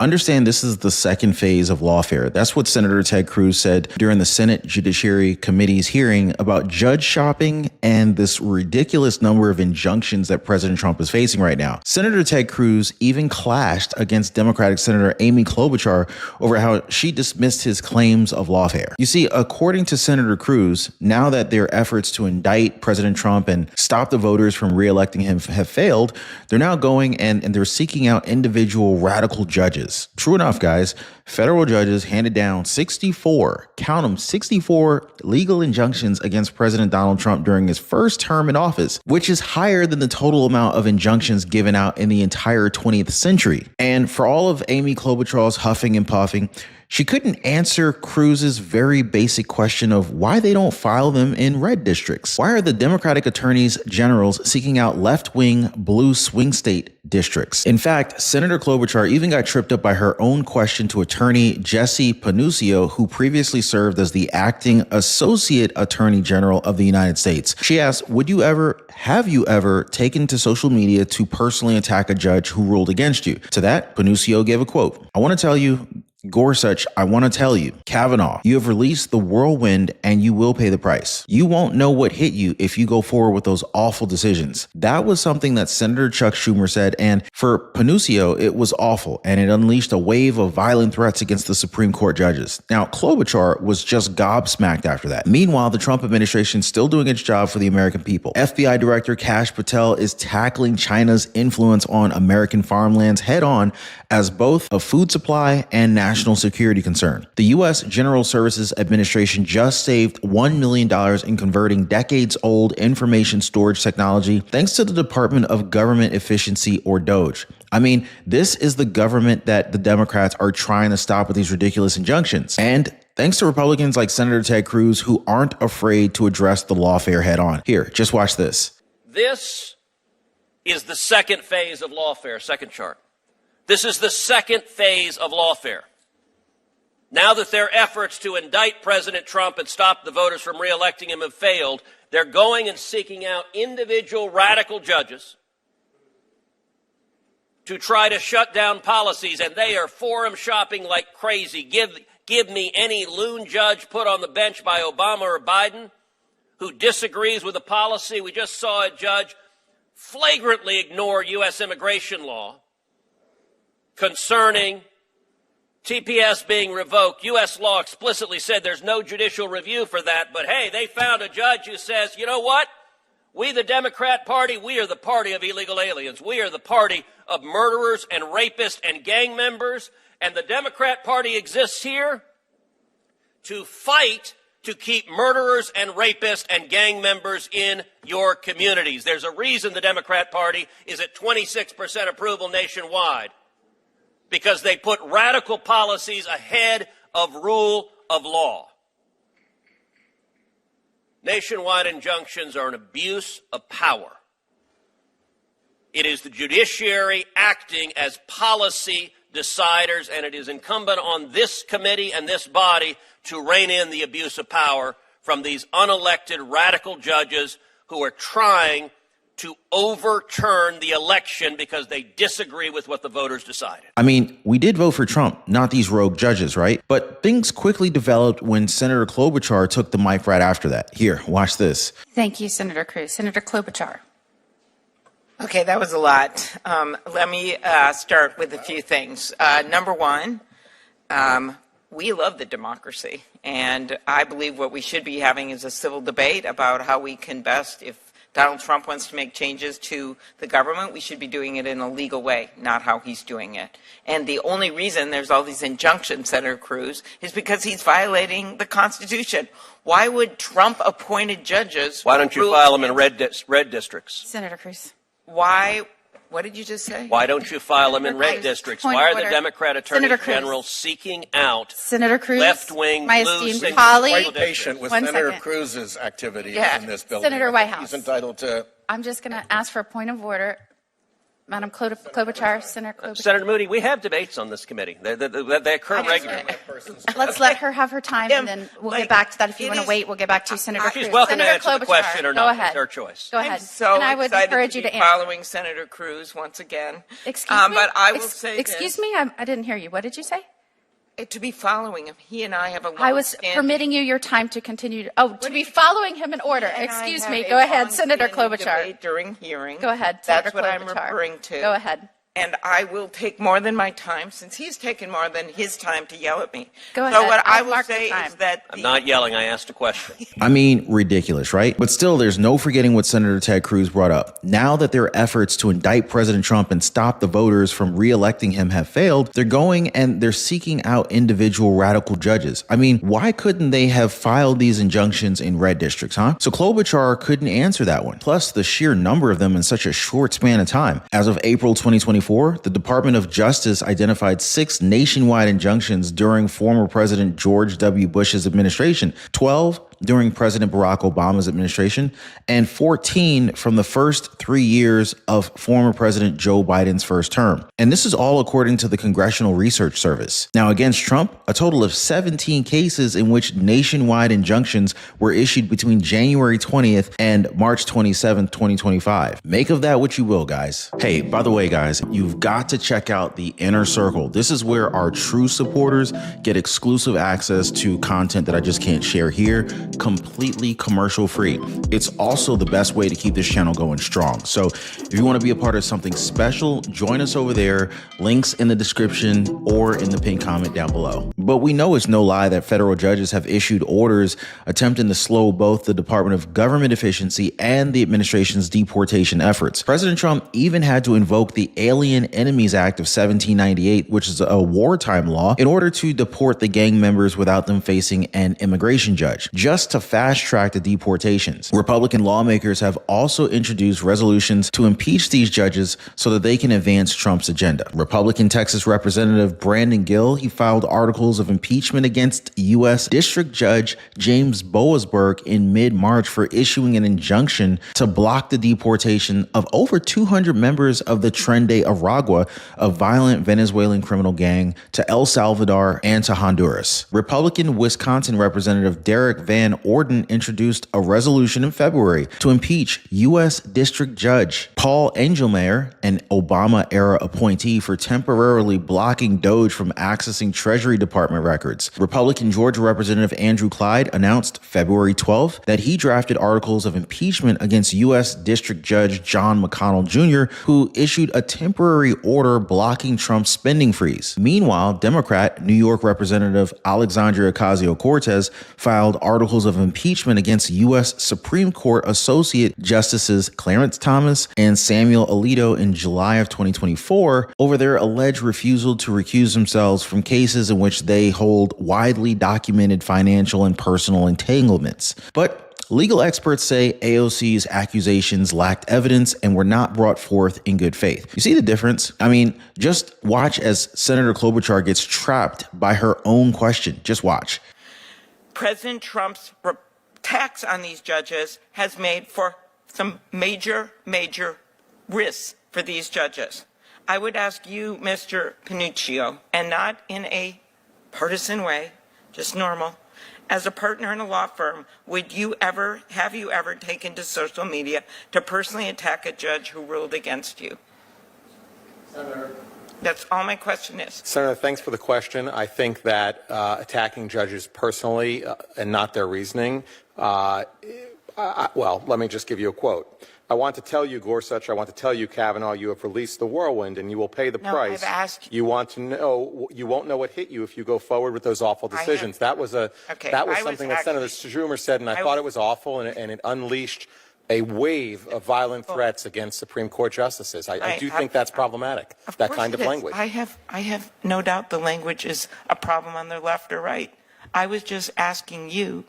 Understand this is the second phase of lawfare. That's what Senator Ted Cruz said during the Senate Judiciary Committee's hearing about judge shopping and this ridiculous number of injunctions that President Trump is facing right now. Senator Ted Cruz even clashed against Democratic Senator Amy Klobuchar over how she dismissed his claims of lawfare. You see, according to Senator Cruz, now that their efforts to indict President Trump and stop the voters from reelecting him have failed, they're now going and they're seeking out individual radical judges. True enough, guys, federal judges handed down 64, count them, 64 legal injunctions against President Donald Trump during his first term in office, which is higher than the total amount of injunctions given out in the entire 20th century. And for all of Amy Klobuchar's huffing and puffing, she couldn't answer Cruz's very basic question of why they don't file them in red districts. Why are the Democratic attorneys generals seeking out left-wing blue swing state districts? In fact, Senator Klobuchar even got tripped up by her own question to attorney Jesse Panucio, who previously served as the acting associate attorney general of the United States. She asked, have you ever taken to social media to personally attack a judge who ruled against you? To that, Panucio gave a quote. I want to tell you, Gorsuch, I want to tell you, Kavanaugh, you have released the whirlwind and you will pay the price. You won't know what hit you if you go forward with those awful decisions. That was something that Senator Chuck Schumer said, and for Panucio, it was awful, and it unleashed a wave of violent threats against the Supreme Court judges. Now, Klobuchar was just gobsmacked after that. Meanwhile, the Trump administration is still doing its job for the American people. FBI Director Kash Patel is tackling China's influence on American farmlands head on as both a food supply and national security concern. The U.S. General Services Administration just saved $1 million in converting decades-old information storage technology thanks to the Department of Government Efficiency, or DOGE. I mean, this is the government that the Democrats are trying to stop with these ridiculous injunctions. And thanks to Republicans like Senator Ted Cruz, who aren't afraid to address the lawfare head on. Here, just watch this. This is the second phase of lawfare, second chart. This is the second phase of lawfare. Now that their efforts to indict President Trump and stop the voters from reelecting him have failed, they're going and seeking out individual radical judges to try to shut down policies, and they are forum shopping like crazy. Give me any loon judge put on the bench by Obama or Biden who disagrees with a policy. We just saw a judge flagrantly ignore U.S. immigration law concerning TPS being revoked. U.S. law explicitly said there's no judicial review for that, but hey, they found a judge who says, you know what? We, the Democrat Party, we are the party of illegal aliens. We are the party of murderers and rapists and gang members, and the Democrat Party exists here to fight to keep murderers and rapists and gang members in your communities. There's a reason the Democrat Party is at 26% approval nationwide, because they put radical policies ahead of rule of law. Nationwide injunctions are an abuse of power. It is the judiciary acting as policy deciders, and it is incumbent on this committee and this body to rein in the abuse of power from these unelected radical judges who are trying to overturn the election because they disagree with what the voters decided. I mean, we did vote for Trump, not these rogue judges, right? But things quickly developed when Senator Klobuchar took the mic right after that. Here, watch this. Thank you, Senator Cruz. Senator Klobuchar. Okay, that was a lot. Let me start with a few things. Number one, we love the democracy, and I believe what we should be having is a civil debate about how we can best, if Donald Trump wants to make changes to the government, we should be doing it in a legal way, not how he's doing it. And the only reason there's all these injunctions, Senator Cruz, is because he's violating the Constitution. Why would Trump-appointed judges... Why don't you file them in red districts? Senator Cruz. Why? What did you just say? Why don't you file them in red districts? Why are the Democrat attorneys general seeking out left-wing, blue, single quite patient with Senator Cruz's activity in this bill? Senator Whitehouse. He's entitled to... I'm just going to ask for a point of order. Madam Klobuchar, Senator Klobuchar. Senator Moody, we have debates on this committee. They occur regularly. Let's let her have her time, and then we'll get back to that. If you want to wait, we'll get back to you, Senator Cruz. She's welcome to Senator answer the Klobuchar, question or go not. ahead. It's her choice. Go ahead. I'm so and I would excited encourage to you be to answer. following Senator Cruz once again. Excuse me? But I will say Excuse this. me? I didn't hear you. What did you say? To be following him. He and I have a long I was standing- permitting you your time to continue. To be following him in order. and I Excuse have me. a Go ahead, long-standing Senator Klobuchar. debate during hearing. Go ahead, That's Senator what I'm Klobuchar. referring to. Go ahead. And I will take more than my time, since he's taken more than his time to yell at me. Go So ahead. what I I've will marked the say time. is that I'm not yelling. I asked a question. I mean, ridiculous, right? But still, there's no forgetting what Senator Ted Cruz brought up. Now that their efforts to indict President Trump and stop the voters from re-electing him have failed, they're going and they're seeking out individual radical judges. I mean, why couldn't they have filed these injunctions in red districts, huh? So Klobuchar couldn't answer that one. Plus, the sheer number of them in such a short span of time. As of April 2024, the Department of Justice identified 6 nationwide injunctions during former President George W. Bush's administration, 12 during President Barack Obama's administration, and 14 from the first 3 years of former President Joe Biden's first term. And this is all according to the Congressional Research Service. Now, against Trump, a total of 17 cases in which nationwide injunctions were issued between January 20th and March 27th, 2025. Make of that what you will, guys. Hey, by the way, guys, you've got to check out the Inner Circle. This is where our true supporters get exclusive access to content that I just can't share here, completely commercial free. It's also the best way to keep this channel going strong. So if you want to be a part of something special, join us over there. Links in the description or in the pinned comment down below. But we know it's no lie that federal judges have issued orders attempting to slow both the Department of Government Efficiency and the administration's deportation efforts. President Trump even had to invoke the Alien Enemies Act of 1798, which is a wartime law, in order to deport the gang members without them facing an immigration judge, just to fast track the deportations. Republican lawmakers have also introduced resolutions to impeach these judges so that they can advance Trump's agenda. Republican Texas Representative Brandon Gill, he filed articles of impeachment against U.S. District Judge James Boasberg in mid-March for issuing an injunction to block the deportation of over 200 members of the Tren de Aragua, a violent Venezuelan criminal gang, to El Salvador and to Honduras. Republican Wisconsin Representative Derek Van Orden introduced a resolution in February to impeach U.S. District Judge Paul Engelmayer, an Obama-era appointee, for temporarily blocking DOJ from accessing Treasury Department records. Republican Georgia Representative Andrew Clyde announced February 12th that he drafted articles of impeachment against U.S. District Judge John McConnell Jr., who issued a temporary order blocking Trump's spending freeze. Meanwhile, Democrat New York Representative Alexandria Ocasio-Cortez filed articles of impeachment against U.S. Supreme Court Associate Justices Clarence Thomas and Samuel Alito in July of 2024 over their alleged refusal to recuse themselves from cases in which they hold widely documented financial and personal entanglements. But legal experts say AOC's accusations lacked evidence and were not brought forth in good faith. You see the difference? I mean, just watch as Senator Klobuchar gets trapped by her own question. Just watch. President Trump's tax on these judges has made for some major risks for these judges. I would ask you, Mr. Panuccio, and not in a partisan way, just normal, as a partner in a law firm, have you ever taken to social media to personally attack a judge who ruled against you? Senator. That's all my question is. Senator, thanks for the question. I think that attacking judges personally and not their reasoning, well, let me just give you a quote. I want to tell you, Gorsuch, I want to tell you, Kavanaugh, you have released the whirlwind and you will pay the price. I've asked you. Want to know, you won't know what hit you if you go forward with those awful decisions. That was something that Senator Schumer said, and I thought it was awful, and it unleashed a wave of violent threats against Supreme Court justices. I do think that's problematic, that kind of language. I have no doubt the language is a problem on the left or right. I was just asking you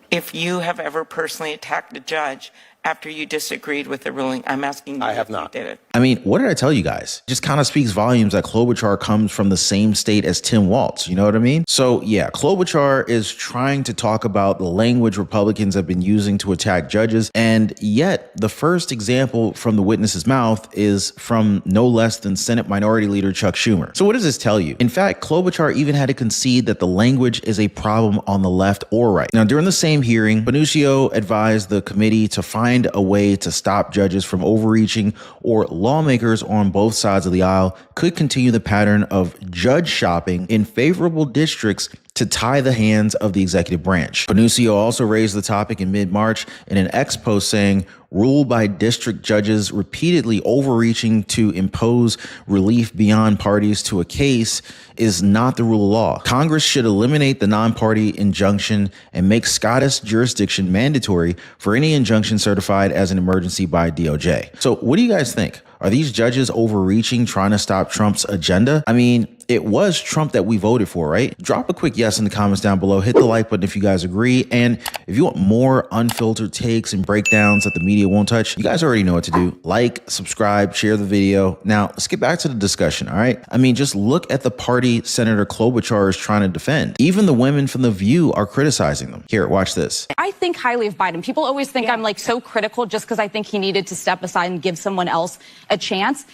if you have ever personally attacked a judge after you disagreed with the ruling? I'm asking you. I have if you not. did it. I mean, what did I tell you guys? Just kind of speaks volumes that Klobuchar comes from the same state as Tim Walz. You know what I mean? So yeah, Klobuchar is trying to talk about the language Republicans have been using to attack judges. And yet the first example from the witness's mouth is from no less than Senate Minority Leader Chuck Schumer. So what does this tell you? In fact, Klobuchar even had to concede that the language is a problem on the left or right. Now, during the same hearing, Benicio advised the committee to find a way to stop judges from overreaching, or lawmakers on both sides of the aisle could continue the pattern of judge shopping in favorable districts to tie the hands of the executive branch. Benicio also raised the topic in mid-March in an X post saying, rule by district judges repeatedly overreaching to impose relief beyond parties to a case is not the rule of law. Congress should eliminate the non-party injunction and make Scottish jurisdiction mandatory for any injunction certified as an emergency by DOJ. So what do you guys think? Are these judges overreaching, trying to stop Trump's agenda? I mean, it was Trump that we voted for, right? Drop a quick yes in the comments down below. Hit the like button if you guys agree. And if you want more unfiltered takes and breakdowns that the media won't touch, you guys already know what to do. Like, subscribe, share the video. Now, let's get back to the discussion, all right? I mean, just look at the party Senator Klobuchar is trying to defend. Even the women from The View are criticizing them. Here, watch this. I think highly of Biden. People always think I'm like so critical just because I think he needed to step aside and give someone else a chance.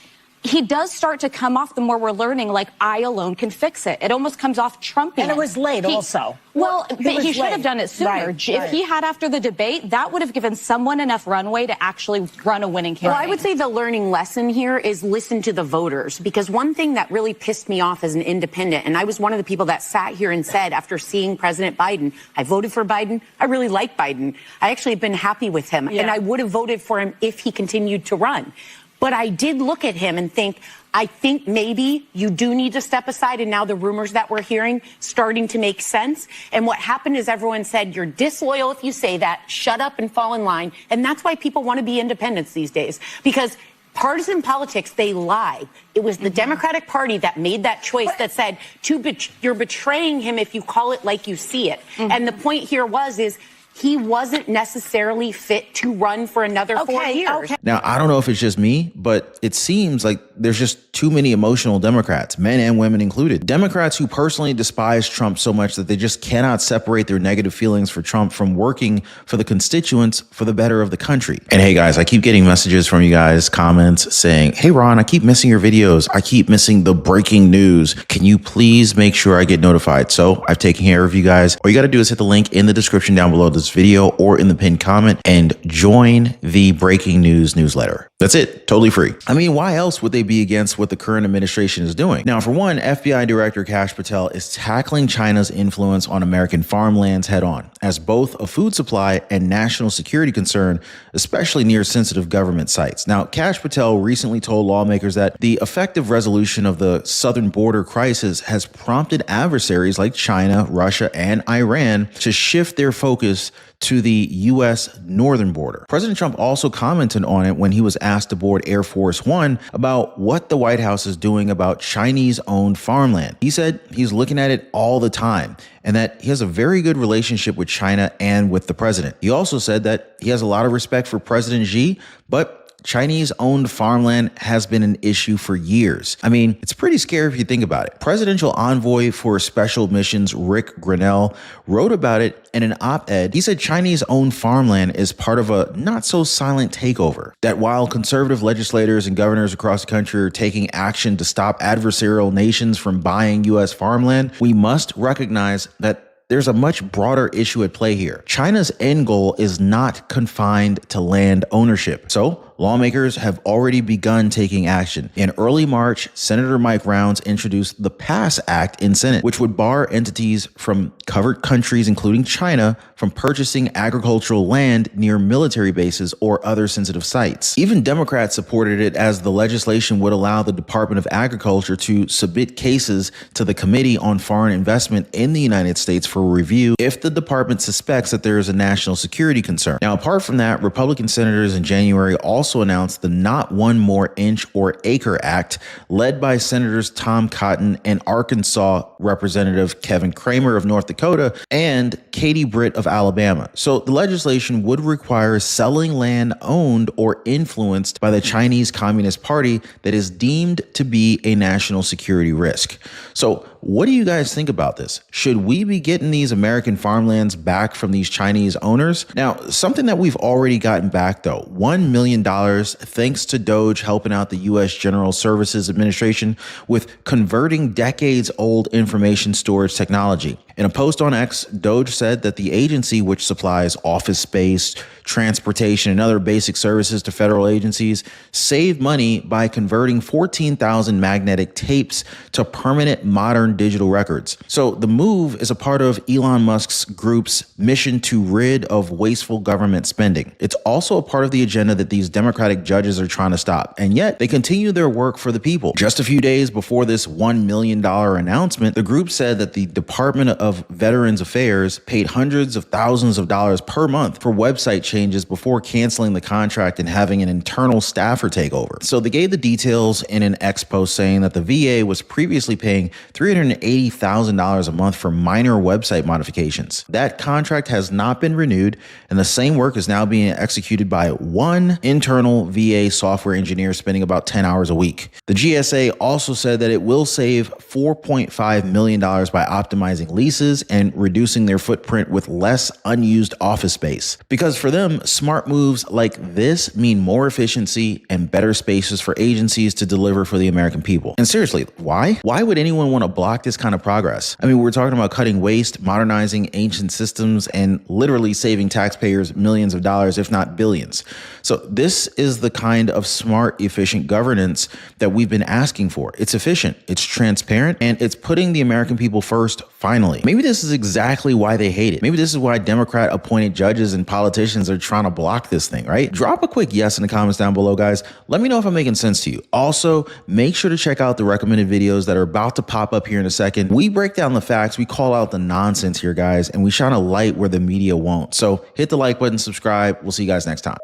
He does start to come off, the more we're learning, like I alone can fix it. It almost comes off Trumpian. And it was late also. Well, but he should have done it sooner. Right, if he had after the debate, that would have given someone enough runway to actually run a winning campaign. Well, I would say the learning lesson here is listen to the voters, because one thing that really pissed me off as an independent, and I was one of the people that sat here and said after seeing President Biden, I voted for Biden. I really like Biden. I actually have been happy with him, and I would have voted for him if he continued to run. But I did look at him and think, I think maybe you do need to step aside. And now the rumors that we're hearing starting to make sense. And what happened is everyone said, you're disloyal if you say that. Shut up and fall in line. And that's why people want to be independents these days, because partisan politics, they lie. It was the Democratic Party that made that choice that said, you're betraying him if you call it like you see it. And the point here is he wasn't necessarily fit to run for another 4 years. Now, I don't know if it's just me, but it seems like there's just too many emotional Democrats, men and women included. Democrats who personally despise Trump so much that they just cannot separate their negative feelings for Trump from working for the constituents for the better of the country. And hey guys, I keep getting messages from you guys, comments saying, hey Ron, I keep missing your videos. I keep missing the breaking news. Can you please make sure I get notified? So I've taken care of you guys. All you got to do is hit the link in the description down below this video or in the pinned comment and join the breaking news newsletter. That's it. Totally free. I mean, why else would they be against what the current administration is doing? Now, for one, FBI Director Kash Patel is tackling China's influence on American farmlands head on as both a food supply and national security concern, especially near sensitive government sites. Now, Kash Patel recently told lawmakers that the effective resolution of the southern border crisis has prompted adversaries like China, Russia, and Iran to shift their focus to the U.S. northern border. President Trump also commented on it when he was asked to board Air Force One about what the White House is doing about Chinese-owned farmland. He said he's looking at it all the time and that he has a very good relationship with China and with the president. He also said that he has a lot of respect for President Xi, but Chinese-owned farmland has been an issue for years. I mean, it's pretty scary if you think about it. Presidential envoy for special missions Rick Grinnell wrote about it in an op-ed. He said Chinese-owned farmland is part of a not-so-silent takeover, that while conservative legislators and governors across the country are taking action to stop adversarial nations from buying U.S. farmland, we must recognize that there's a much broader issue at play here. China's end goal is not confined to land ownership. So lawmakers have already begun taking action. In early March, Senator Mike Rounds introduced the PASS Act in Senate, which would bar entities from covered countries, including China, from purchasing agricultural land near military bases or other sensitive sites. Even Democrats supported it, as the legislation would allow the Department of Agriculture to submit cases to the Committee on Foreign Investment in the United States for review if the department suspects that there is a national security concern. Now, apart from that, Republican senators in January also also announced the Not One More Inch or Acre Act, led by Senators Tom Cotton and Arkansas Representative Kevin Cramer of North Dakota and Katie Britt of Alabama. So the legislation would require selling land owned or influenced by the Chinese Communist Party that is deemed to be a national security risk. So what do you guys think about this? Should we be getting these American farmlands back from these Chinese owners? Now, something that we've already gotten back, though, $1 million thanks to Doge helping out the U.S. General Services Administration with converting decades-old information storage technology. In a post on X, Doge said that the agency, which supplies office space, transportation, and other basic services to federal agencies, saved money by converting 14,000 magnetic tapes to permanent modern digital records. So the move is a part of Elon Musk's group's mission to rid of wasteful government spending. It's also a part of the agenda that these Democratic judges are trying to stop, and yet they continue their work for the people. Just a few days before this $1 million announcement, the group said that the Department of Veterans Affairs paid hundreds of thousands of dollars per month for website changes before canceling the contract and having an internal staffer take over. So they gave the details in an X post saying that the VA was previously paying $380,000 a month for minor website modifications. That contract has not been renewed, and the same work is now being executed by one internal VA software engineer spending about 10 hours a week. The GSA also said that it will save $4.5 million by optimizing leases and reducing their footprint with less unused office space. Because for them, smart moves like this mean more efficiency and better spaces for agencies to deliver for the American people. And seriously, why? Why would anyone want to block this kind of progress? I mean, we're talking about cutting waste, modernizing ancient systems, and literally saving taxpayers millions of dollars, if not billions. So this is the kind of smart, efficient governance that we've been asking for. It's efficient, it's transparent, and it's putting the American people first, finally. Maybe this is exactly why they hate it. Maybe this is why Democrat appointed judges and politicians are trying to block this thing, right? Drop a quick yes in the comments down below, guys. Let me know if I'm making sense to you. Also, make sure to check out the recommended videos that are about to pop up here in a second. We break down the facts, we call out the nonsense here, guys, and we shine a light where the media won't. So hit the like button, subscribe. We'll see you guys next time.